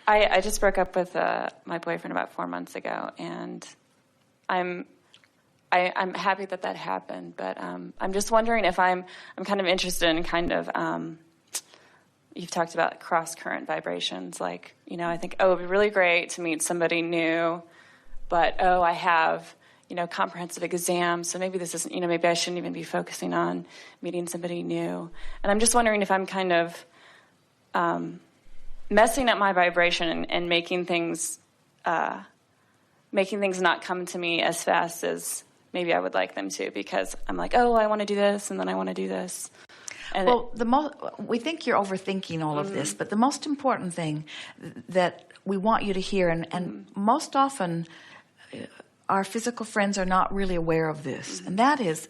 I just broke up with my boyfriend about 4 months ago, and I'm happy that happened, but I'm just wondering if I'm kind of interested in kind of you've talked about cross-current vibrations, like, I think, it'd be really great to meet somebody new, but I have comprehensive exams, so maybe this isn't, maybe I shouldn't even be focusing on meeting somebody new. And I'm just wondering if I'm kind of messing up my vibration and making things not come to me as fast as maybe I would like them to, because I'm like, I want to do this, and then I want to do this. And we think you're overthinking all of this, but the most important thing that we want you to hear, and most often our physical friends are not really aware of this, and that is,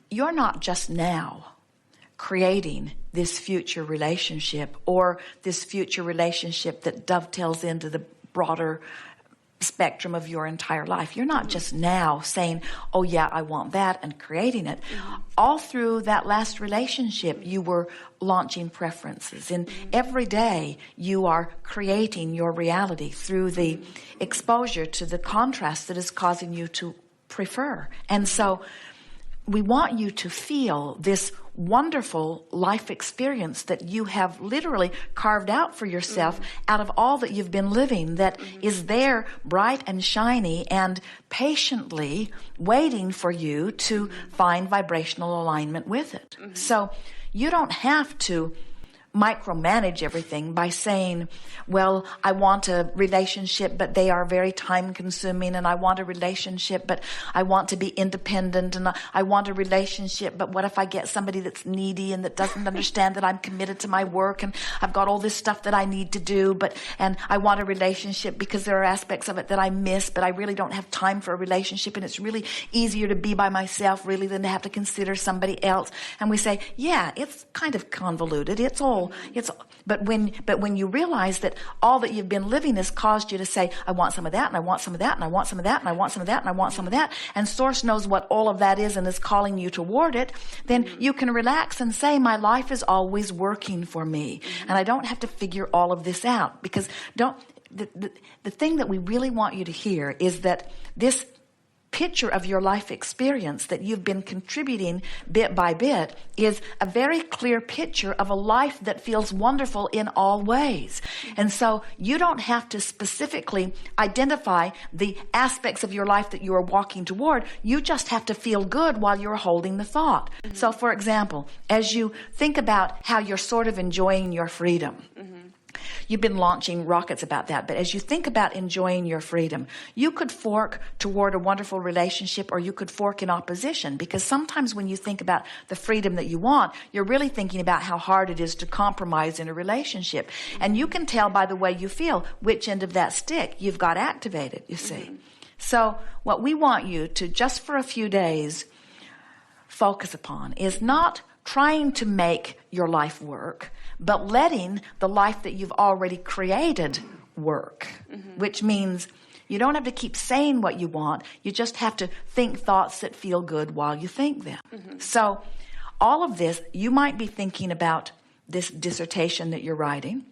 you're not just now creating this future relationship, or this future relationship that dovetails into the broader spectrum of your entire life. You're not just now saying, oh yeah, I want that, and creating it. All through that last relationship, you were launching preferences, and every day you are creating your reality through the exposure to the contrast that is causing you to prefer. And so we want you to feel this wonderful life experience that you have literally carved out for yourself out of all that you've been living, that is there bright and shiny and patiently waiting for you to find vibrational alignment with it. So you don't have to micromanage everything by saying, well, I want a relationship, but they are very time consuming, and I want a relationship, but I want to be independent, and I want a relationship, but what if I get somebody that's needy and that doesn't understand that I'm committed to my work, and I've got all this stuff that I need to do, and I want a relationship because there are aspects of it that I miss, but I really don't have time for a relationship, and it's really easier to be by myself really than to have to consider somebody else. And we say, yeah, it's kind of convoluted. But when you realize that all that you've been living has caused you to say, I want some of that, and I want some of that, and I want some of that, and I want some of that, and I want some of that, and Source knows what all of that is and is calling you toward it, then you can relax and say, my life is always working for me, and I don't have to figure all of this out. Because the thing that we really want you to hear is that this picture of your life experience that you've been contributing bit by bit is a very clear picture of a life that feels wonderful in all ways. And so you don't have to specifically identify the aspects of your life that you are walking toward. You just have to feel good while you're holding the thought. So for example, as you think about how you're sort of enjoying your freedom, you've been launching rockets about that, but as you think about enjoying your freedom, you could fork toward a wonderful relationship, or you could fork in opposition, because sometimes when you think about the freedom that you want, you're really thinking about how hard it is to compromise in a relationship. And you can tell by the way you feel which end of that stick you've got activated, you see. So what we want you to, just for a few days, focus upon is not trying to make your life work, but letting the life that you've already created work, which means you don't have to keep saying what you want. You just have to think thoughts that feel good while you think them. So all of this, you might be thinking about this dissertation that you're writing.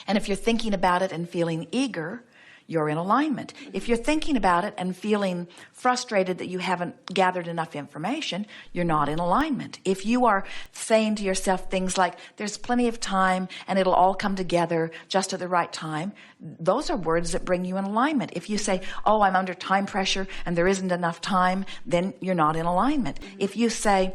And if you're thinking about it and feeling eager, you're in alignment. If you're thinking about it and feeling frustrated that you haven't gathered enough information, you're not in alignment. If you are saying to yourself things like, there's plenty of time and it'll all come together just at the right time, those are words that bring you in alignment. If you say, oh, I'm under time pressure and there isn't enough time, then you're not in alignment. If you say,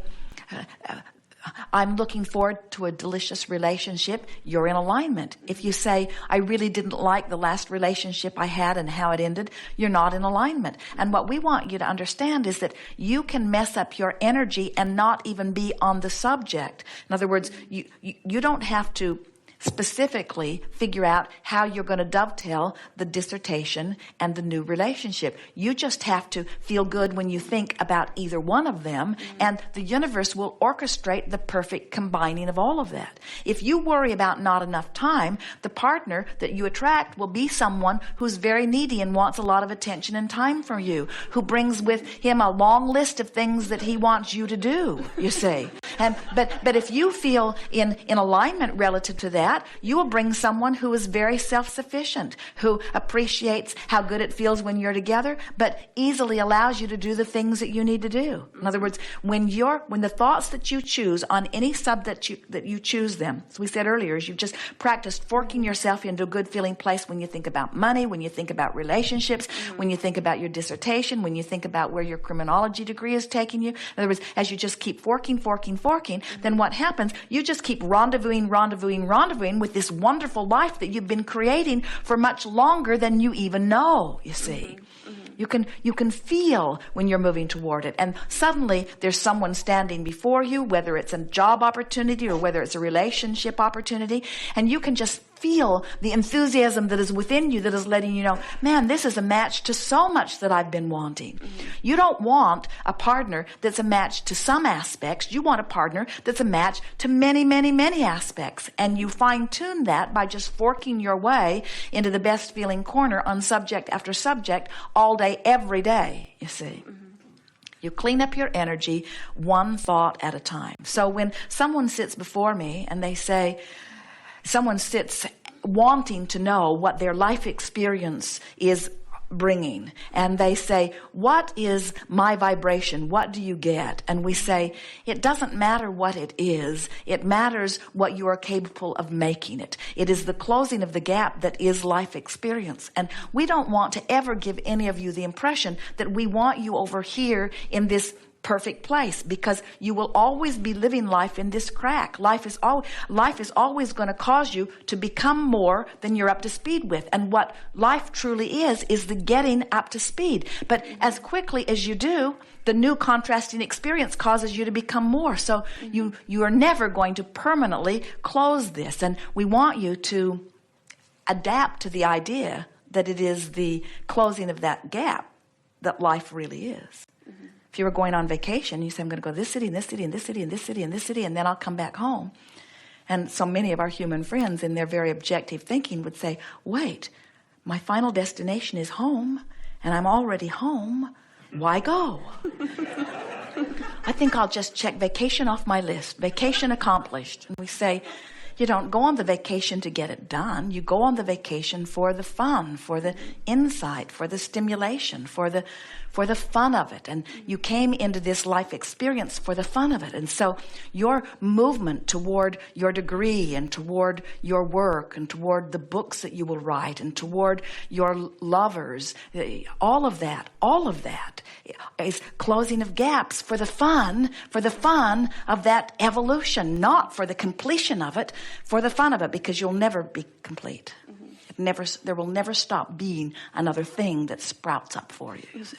I'm looking forward to a delicious relationship, you're in alignment. If you say, I really didn't like the last relationship I had and how it ended, you're not in alignment. And what we want you to understand is that you can mess up your energy and not even be on the subject. In other words, you don't have to specifically figure out how you're going to dovetail the dissertation and the new relationship. You just have to feel good when you think about either one of them, and the universe will orchestrate the perfect combining of all of that. If you worry about not enough time, the partner that you attract will be someone who's very needy and wants a lot of attention and time from you, who brings with him a long list of things that he wants you to do, you see. But if you feel in alignment relative to that, that, you will bring someone who is very self-sufficient, who appreciates how good it feels when you're together, but easily allows you to do the things that you need to do. In other words, when the thoughts that you choose on any subject that you choose them, as we said earlier, is you've just practiced forking yourself into a good feeling place when you think about money, when you think about relationships, when you think about your dissertation, when you think about where your criminology degree is taking you. In other words, as you just keep forking, then what happens? You just keep rendezvousing with this wonderful life that you've been creating for much longer than you even know, you see. You can feel when you're moving toward it. And suddenly there's someone standing before you, whether it's a job opportunity or whether it's a relationship opportunity, and you can just feel the enthusiasm that is within you that is letting you know, man, this is a match to so much that I've been wanting. You don't want a partner that's a match to some aspects. You want a partner that's a match to many, many, many aspects. And you fine-tune that by just forking your way into the best feeling corner on subject after subject all day, every day, you see. You clean up your energy one thought at a time. So when someone sits before me and they say, someone sits wanting to know what their life experience is bringing, and they say, what is my vibration? What do you get? And we say, it doesn't matter what it is. It matters what you are capable of making it. It is the closing of the gap that is life experience. And we don't want to ever give any of you the impression that we want you over here in this perfect place, because you will always be living life in this crack. Life is always going to cause you to become more than you're up to speed with. And what life truly is the getting up to speed. But as quickly as you do, the new contrasting experience causes you to become more. So you are never going to permanently close this. And we want you to adapt to the idea that it is the closing of that gap that life really is. If you were going on vacation, you say, I'm going to go to this city and this city and this city and this city and this city, and then I'll come back home. And so many of our human friends in their very objective thinking would say, wait, my final destination is home and I'm already home. Why go? I think I'll just check vacation off my list. Vacation accomplished. And we say, you don't go on the vacation to get it done. You go on the vacation for the fun, for the insight, for the stimulation, for the fun of it. And you came into this life experience for the fun of it. And so your movement toward your degree and toward your work and toward the books that you will write and toward your lovers, all of that is closing of gaps for the fun of that evolution, not for the completion of it, for the fun of it, because you'll never be complete. There will never stop being another thing that sprouts up for you, you see.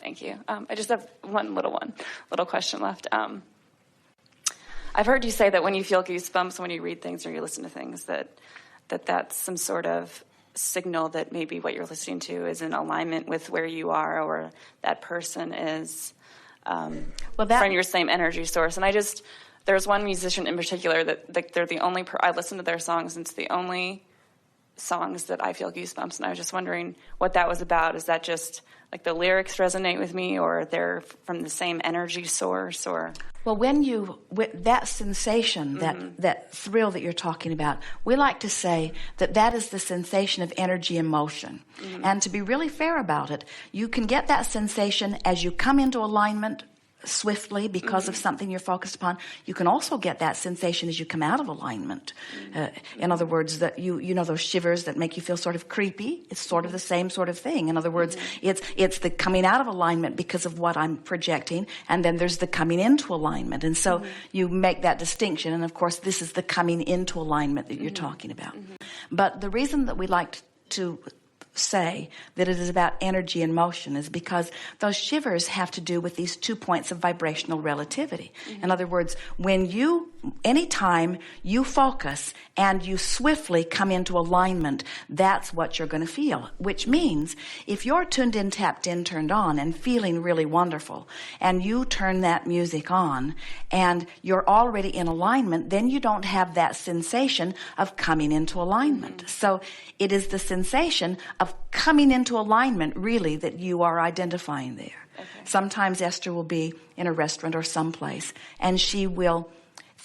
Thank you. I just have one little question left. I've heard you say that when you feel goosebumps, when you read things or you listen to things, that's some sort of signal that maybe what you're listening to is in alignment with where you are, or that person is from your same energy source. And there's one musician in particular that they're the only I listen to their songs, and it's the only songs that I feel goosebumps. And I was just wondering what that was about. Is that just like the lyrics resonate with me, or they're from the same energy source, or? Well, with that sensation, that thrill that you're talking about, we like to say that is the sensation of energy and motion. And to be really fair about it, you can get that sensation as you come into alignment swiftly because of something you're focused upon. You can also get that sensation as you come out of alignment. In other words, that you know those shivers that make you feel sort of creepy. It's sort of the same sort of thing. In other words, it's the coming out of alignment because of what I'm projecting, and then there's the coming into alignment. And so you make that distinction, and of course this is the coming into alignment that you're talking about. But the reason that we like to say that it is about energy and motion is because those shivers have to do with these 2 points of vibrational relativity. In other words, anytime you focus and you swiftly come into alignment, that's what you're going to feel, which means if you're tuned in, tapped in, turned on, and feeling really wonderful, and you turn that music on and you're already in alignment, then you don't have that sensation of coming into alignment. So it is the sensation of coming into alignment, really, that you are identifying there. Okay. Sometimes Esther will be in a restaurant or someplace, and she will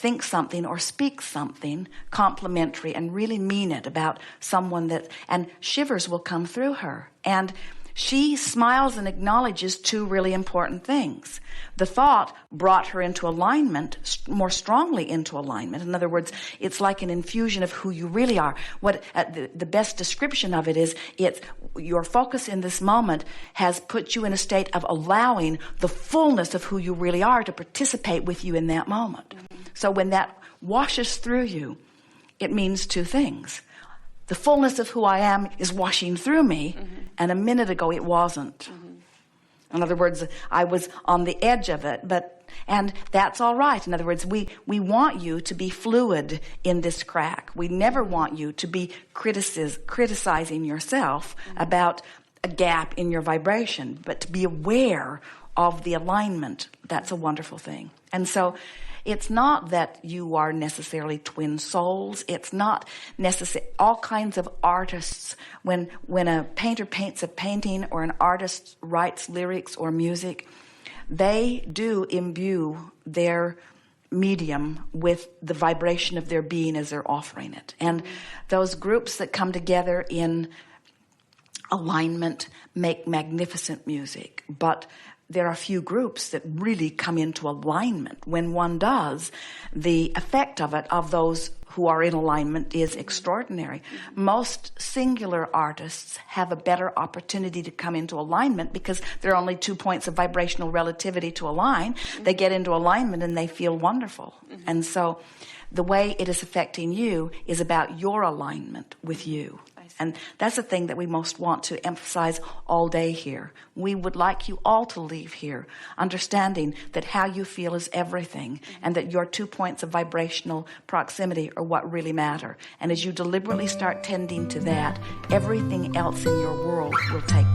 think something or speak something complimentary and really mean it about someone and shivers will come through her. And she smiles and acknowledges two really important things. The thought brought her into alignment, more strongly into alignment. In other words, it's like an infusion of who you really are. What the best description of it is, it's your focus in this moment has put you in a state of allowing the fullness of who you really are to participate with you in that moment. So when that washes through you, it means two things. The fullness of who I am is washing through me, and a minute ago it wasn't. In other words, I was on the edge of it, and that's all right. In other words, we want you to be fluid in this crack. We never want you to be criticizing yourself about a gap in your vibration, but to be aware of the alignment. That's a wonderful thing. And so it's not that you are necessarily twin souls. It's not necessary. All kinds of artists, when a painter paints a painting or an artist writes lyrics or music, they do imbue their medium with the vibration of their being as they're offering it. And those groups that come together in alignment make magnificent music. But there are a few groups that really come into alignment. When one does, the effect of it, of those who are in alignment, is extraordinary. Most singular artists have a better opportunity to come into alignment because there are only 2 points of vibrational relativity to align. They get into alignment and they feel wonderful. And so the way it is affecting you is about your alignment with you. And that's the thing that we most want to emphasize all day here. We would like you all to leave here understanding that how you feel is everything, and that your 2 points of vibrational proximity are what really matter. And as you deliberately start tending to that, everything else in your world will take